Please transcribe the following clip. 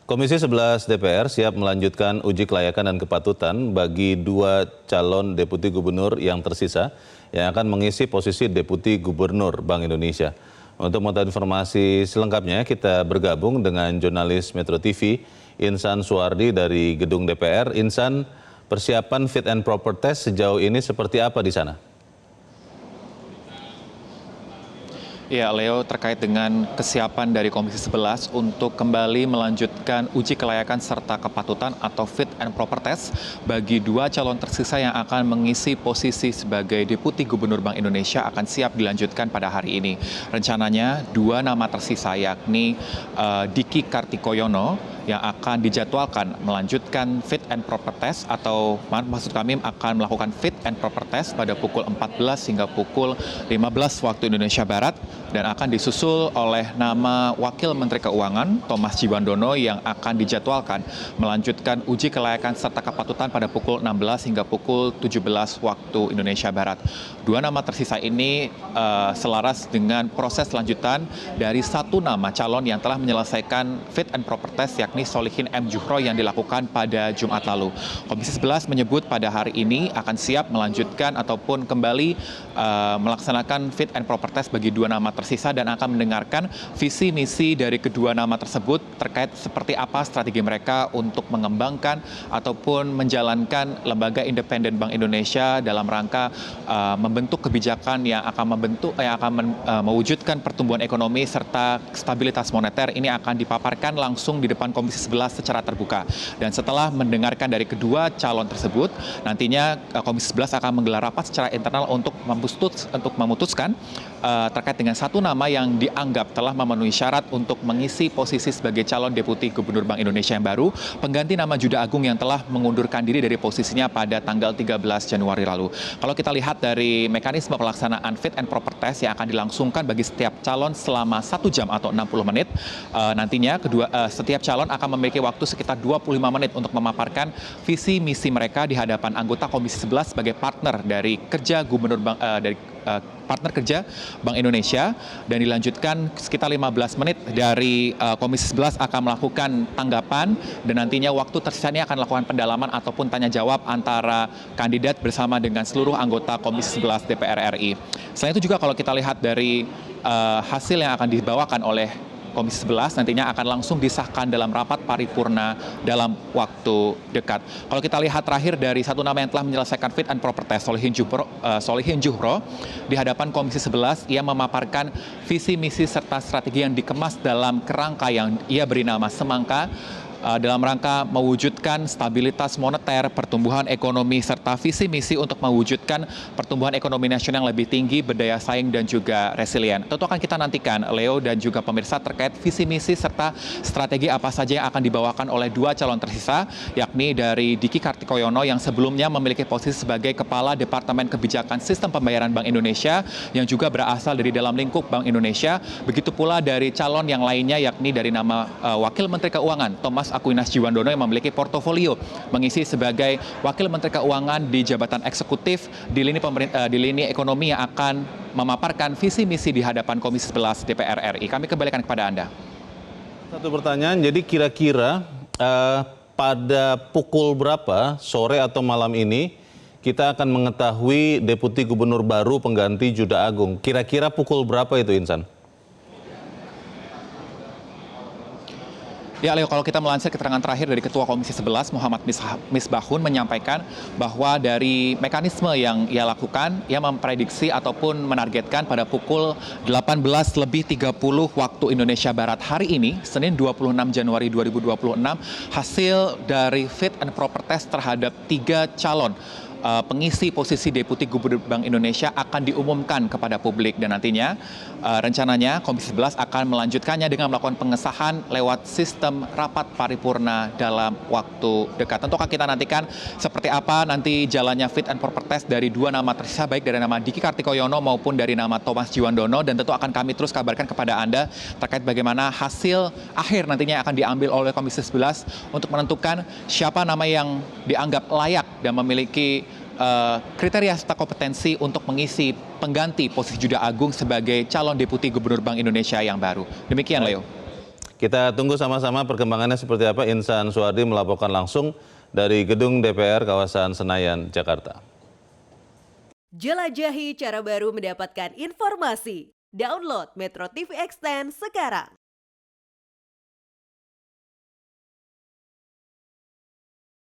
Komisi 11 DPR siap melanjutkan uji kelayakan dan kepatutan bagi dua calon deputi gubernur yang tersisa yang akan mengisi posisi deputi gubernur Bank Indonesia. Untuk mengetahui informasi selengkapnya, kita bergabung dengan jurnalis Metro TV, Insan Suwardi dari Gedung DPR. Insan, persiapan fit and proper test sejauh ini seperti apa di sana? Ya, Leo, terkait dengan kesiapan dari Komisi 11 untuk kembali melanjutkan uji kelayakan serta kepatutan atau fit and proper test bagi dua calon tersisa yang akan mengisi posisi sebagai Deputi Gubernur Bank Indonesia akan siap dilanjutkan pada hari ini. Rencananya dua nama tersisa yakni Diki Kartikoyono yang akan dijadwalkan melanjutkan fit and proper test atau maksud kami akan melakukan fit and proper test pada pukul 14 hingga pukul 15 waktu Indonesia Barat, dan akan disusul oleh nama Wakil Menteri Keuangan Thomas Djiwandono yang akan dijadwalkan melanjutkan uji kelayakan serta kepatutan pada pukul 16 hingga pukul 17 waktu Indonesia Barat. Dua nama tersisa ini selaras dengan proses lanjutan dari satu nama calon yang telah menyelesaikan fit and proper test yakni Solihin M. Juhro yang dilakukan pada Jumat lalu. Komisi 11 menyebut pada hari ini akan siap melanjutkan ataupun kembali melaksanakan fit and proper test bagi dua nama tersisa dan akan mendengarkan visi misi dari kedua nama tersebut terkait seperti apa strategi mereka untuk mengembangkan ataupun menjalankan lembaga independen Bank Indonesia dalam rangka membentuk kebijakan yang akan mewujudkan pertumbuhan ekonomi serta stabilitas moneter. Ini akan dipaparkan langsung di depan Komisi 11 secara terbuka. Dan setelah mendengarkan dari kedua calon tersebut, nantinya Komisi 11 akan menggelar rapat secara internal untuk memutuskan terkait dengan satu nama yang dianggap telah memenuhi syarat untuk mengisi posisi sebagai calon Deputi Gubernur Bank Indonesia yang baru, pengganti nama Juda Agung yang telah mengundurkan diri dari posisinya pada tanggal 13 Januari lalu. Kalau kita lihat dari mekanisme pelaksanaan fit and proper test yang akan dilangsungkan bagi setiap calon selama 1 jam atau 60 menit, nantinya setiap calon akan memiliki waktu sekitar 25 menit untuk memaparkan visi misi mereka di hadapan anggota Komisi 11 sebagai partner dari kerja Gubernur Bank partner kerja Bank Indonesia, dan dilanjutkan sekitar 15 menit dari Komisi 11 akan melakukan tanggapan, dan nantinya waktu tersisanya akan melakukan pendalaman ataupun tanya jawab antara kandidat bersama dengan seluruh anggota Komisi 11 DPR RI. Selain itu juga kalau kita lihat dari hasil yang akan dibawakan oleh Komisi 11 nantinya akan langsung disahkan dalam rapat paripurna dalam waktu dekat. Kalau kita lihat terakhir dari satu nama yang telah menyelesaikan fit and proper test, Solihin Juhro, di hadapan Komisi 11, ia memaparkan visi misi serta strategi yang dikemas dalam kerangka yang ia beri nama Semangka, dalam rangka mewujudkan stabilitas moneter, pertumbuhan ekonomi, serta visi misi untuk mewujudkan pertumbuhan ekonomi nasional yang lebih tinggi, berdaya saing, dan juga resilient. Tentu akan kita nantikan, Leo dan juga pemirsa, terkait visi misi serta strategi apa saja yang akan dibawakan oleh dua calon tersisa, yakni dari Diki Kartikoyono yang sebelumnya memiliki posisi sebagai Kepala Departemen Kebijakan Sistem Pembayaran Bank Indonesia yang juga berasal dari dalam lingkup Bank Indonesia. Begitu pula dari calon yang lainnya yakni dari nama Wakil Menteri Keuangan Thomas Aquinas Djiwandono yang memiliki portofolio mengisi sebagai Wakil Menteri Keuangan di jabatan eksekutif di lini ekonomi yang akan memaparkan visi misi di hadapan Komisi 11 DPR RI. Kami kembalikan kepada Anda. Satu pertanyaan, jadi kira-kira pada pukul berapa sore atau malam ini kita akan mengetahui Deputi Gubernur baru pengganti Juda Agung? Kira-kira pukul berapa itu, Insan? Ya, Leo, kalau kita melansir keterangan terakhir dari Ketua Komisi 11, Muhammad Misbahun, menyampaikan bahwa dari mekanisme yang ia lakukan, ia memprediksi ataupun menargetkan pada pukul 18:30 waktu Indonesia Barat hari ini, Senin 26 Januari 2026, hasil dari fit and proper test terhadap 3 calon pengisi posisi Deputi Gubernur Bank Indonesia akan diumumkan kepada publik, dan nantinya rencananya Komisi 11 akan melanjutkannya dengan melakukan pengesahan lewat sistem rapat paripurna dalam waktu dekat. Tentu akan kita nantikan seperti apa nanti jalannya fit and proper test dari dua nama tersisa, baik dari nama Diki Kartikoyono maupun dari nama Thomas Djiwandono, dan tentu akan kami terus kabarkan kepada Anda terkait bagaimana hasil akhir nantinya akan diambil oleh Komisi 11 untuk menentukan siapa nama yang dianggap layak dan memiliki kriteria serta kompetensi untuk mengisi pengganti posisi Juda Agung sebagai calon Deputi Gubernur Bank Indonesia yang baru. Demikian, Leo. Kita tunggu sama-sama perkembangannya seperti apa. Insan Suwardi melaporkan langsung dari Gedung DPR kawasan Senayan, Jakarta. Jelajahi cara baru mendapatkan informasi. Download Metro TV Extend sekarang.